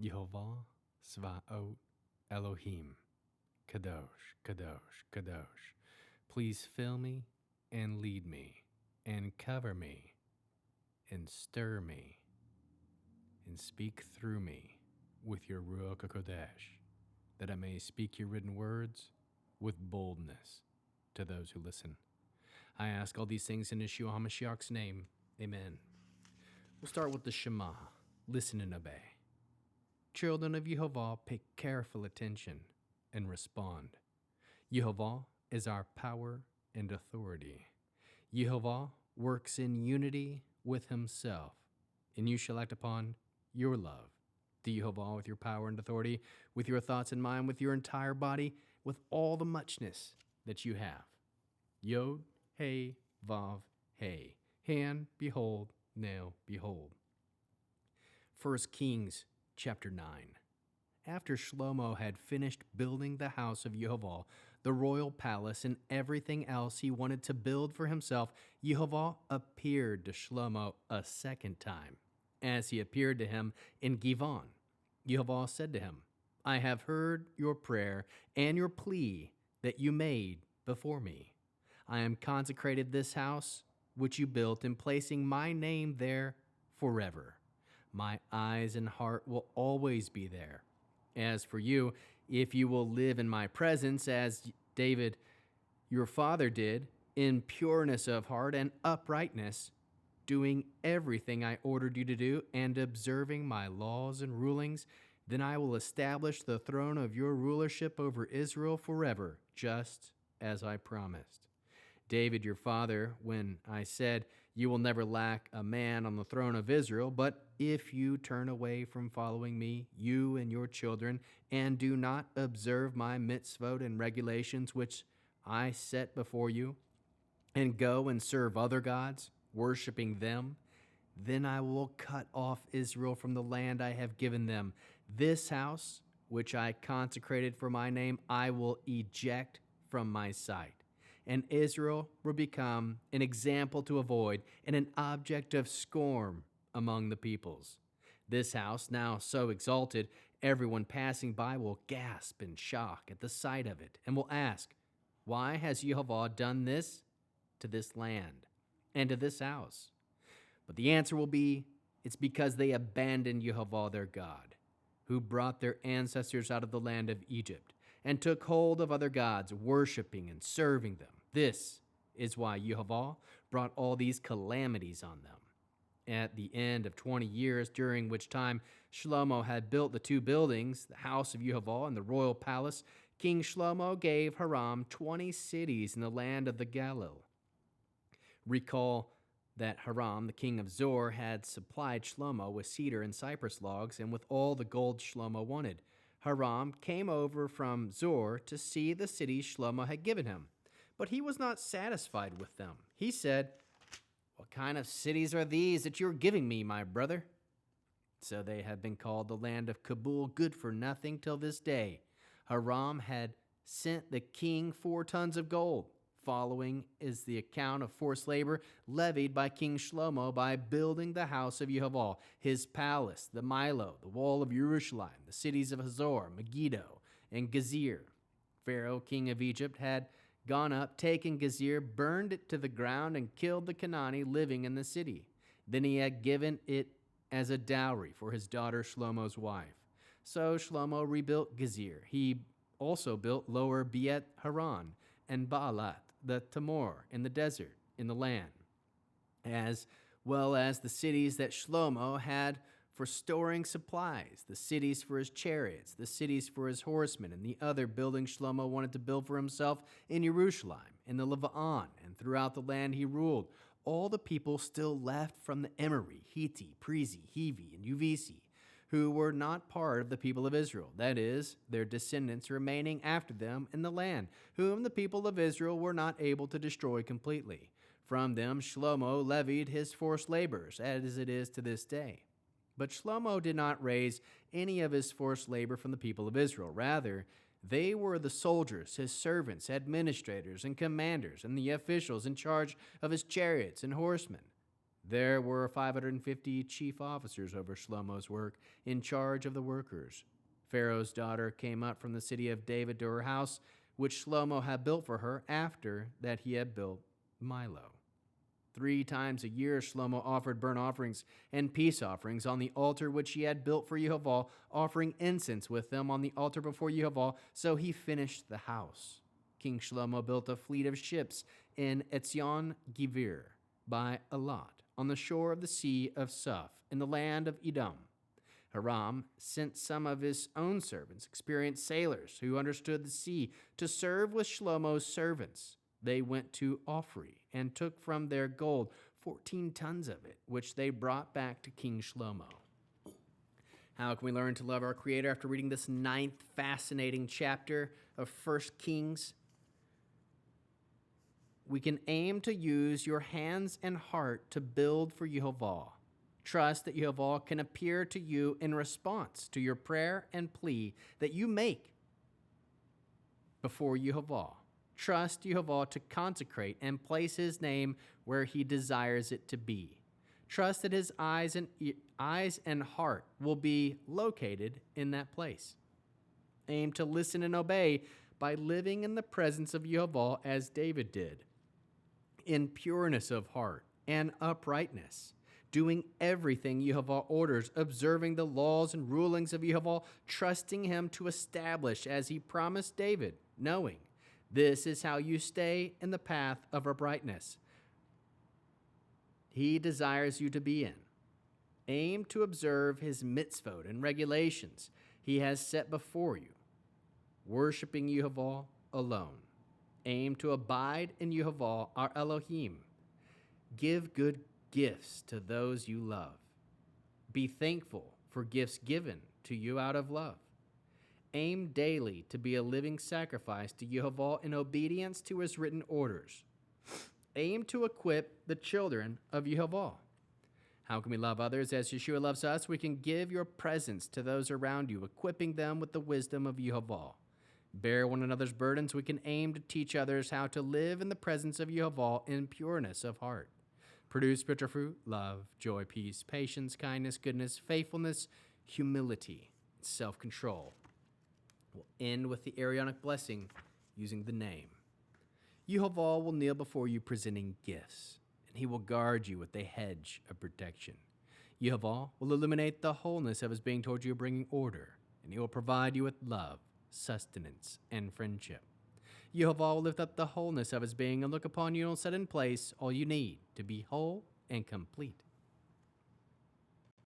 Yehovah Svaot Elohim, Kadosh, Kadosh, Kadosh. Please fill me and lead me and cover me and stir me and speak through me with your Ruach HaKodesh, that I may speak your written words with boldness to those who listen. I ask all these things in Yeshua HaMashiach's name. Amen. We'll start with the Shema. Listen and obey. Children of Yehovah, pay careful attention and respond. Yehovah is our power and authority. Yehovah works in unity with himself, and you shall act upon your love to Yehovah with your power and authority, with your thoughts in mind, with your entire body, with all the muchness that you have. Yod, Hey, Vav, Hey. Hand, behold, nail, behold. 1 Kings chapter 9. After Shlomo had finished building the house of Yehovah, the royal palace, and everything else he wanted to build for himself, Yehovah appeared to Shlomo a second time, as he appeared to him in Givon. Yehovah said to him, I have heard your prayer and your plea that you made before me. I am consecrated this house which you built, and placing my name there forever. My eyes and heart will always be there. As for you, if you will live in my presence, as David your father did, in pureness of heart and uprightness, doing everything I ordered you to do, and observing my laws and rulings, then I will establish the throne of your rulership over Israel forever, just as I promised. David your father, when I said, you will never lack a man on the throne of Israel, but if you turn away from following me, you and your children, and do not observe my mitzvot and regulations which I set before you, and go and serve other gods, worshiping them, then I will cut off Israel from the land I have given them. This house, which I consecrated for my name, I will eject from my sight. And Israel will become an example to avoid and an object of scorn among the peoples. This house, now so exalted, everyone passing by will gasp in shock at the sight of it, and will ask, why has Yehovah done this to this land and to this house? But the answer will be, it's because they abandoned Yehovah their God, who brought their ancestors out of the land of Egypt, and took hold of other gods, worshiping and serving them. This is why Yehovah brought all these calamities on them. At the end of 20 years, during which time Shlomo had built the two buildings, the house of Yehovah and the royal palace, King Shlomo gave Hiram 20 cities in the land of the Galilee. Recall that Hiram, the king of Zor, had supplied Shlomo with cedar and cypress logs and with all the gold Shlomo wanted. Hiram came over from Zor to see the cities Shlomo had given him, but he was not satisfied with them. He said, what kind of cities are these that you're giving me, my brother? So they have been called the land of Kabul, good for nothing till this day. Hiram had sent the king 4 tons of gold. Following is the account of forced labor levied by King Shlomo by building the house of Yehovah, his palace, the Milo, the wall of Jerusalem, the cities of Hazor, Megiddo, and Gezer. Pharaoh, king of Egypt, had gone up, taken Gezer, burned it to the ground, and killed the Canaanite living in the city. Then he had given it as a dowry for his daughter Shlomo's wife. So Shlomo rebuilt Gezer. He also built Lower Beit Haran and Baalat, the Tamor in the desert, in the land, as well as the cities that Shlomo had for storing supplies, the cities for his chariots, the cities for his horsemen, and the other buildings Shlomo wanted to build for himself in Jerusalem, in the Lebanon, and throughout the land he ruled. All the people still left from the Emori, Hitti, Prizi, Hivi, and Uvisi, who were not part of the people of Israel, that is, their descendants remaining after them in the land, whom the people of Israel were not able to destroy completely. From them Shlomo levied his forced labors, as it is to this day. But Shlomo did not raise any of his forced labor from the people of Israel. Rather, they were the soldiers, his servants, administrators, and commanders, and the officials in charge of his chariots and horsemen. There were 550 chief officers over Shlomo's work, in charge of the workers. Pharaoh's daughter came up from the city of David to her house, which Shlomo had built for her after that he had built Milo. 3 times a year Shlomo offered burnt offerings and peace offerings on the altar which he had built for Yehovah, offering incense with them on the altar before Yehovah, so he finished the house. King Shlomo built a fleet of ships in Etzion Givir by Elat, on the shore of the Sea of Suf, in the land of Edom. Hiram sent some of his own servants, experienced sailors who understood the sea, to serve with Shlomo's servants. They went to Ophri and took from their gold 14 tons of it, which they brought back to King Shlomo. How can we learn to love our Creator after reading this 9th fascinating chapter of 1 Kings? We can aim to use your hands and heart to build for Yehovah. Trust that Yehovah can appear to you in response to your prayer and plea that you make before Yehovah. Trust Yehovah to consecrate and place his name where he desires it to be. Trust that his eyes and heart will be located in that place. Aim to listen and obey by living in the presence of Yehovah as David did, in pureness of heart and uprightness, doing everything Yehovah orders, observing the laws and rulings of Yehovah, trusting him to establish as he promised David, knowing this is how you stay in the path of uprightness he desires you to be in. Aim to observe his mitzvot and regulations he has set before you, worshiping Yehovah alone. Aim to abide in Yehovah, our Elohim. Give good gifts to those you love. Be thankful for gifts given to you out of love. Aim daily to be a living sacrifice to Yehovah in obedience to his written orders. Aim to equip the children of Yehovah. How can we love others as Yeshua loves us? We can give your presence to those around you, equipping them with the wisdom of Yehovah. Bear one another's burdens. We can aim to teach others how to live in the presence of Yehovah in pureness of heart. Produce spiritual fruit, love, joy, peace, patience, kindness, goodness, faithfulness, humility, self-control. We'll end with the Aaronic blessing using the name. Yehovah will kneel before you presenting gifts, and he will guard you with a hedge of protection. Yehovah will illuminate the wholeness of his being toward you, bringing order, and he will provide you with love, sustenance, and friendship. Yehovah will lift up the wholeness of his being and look upon you and set in place all you need to be whole and complete.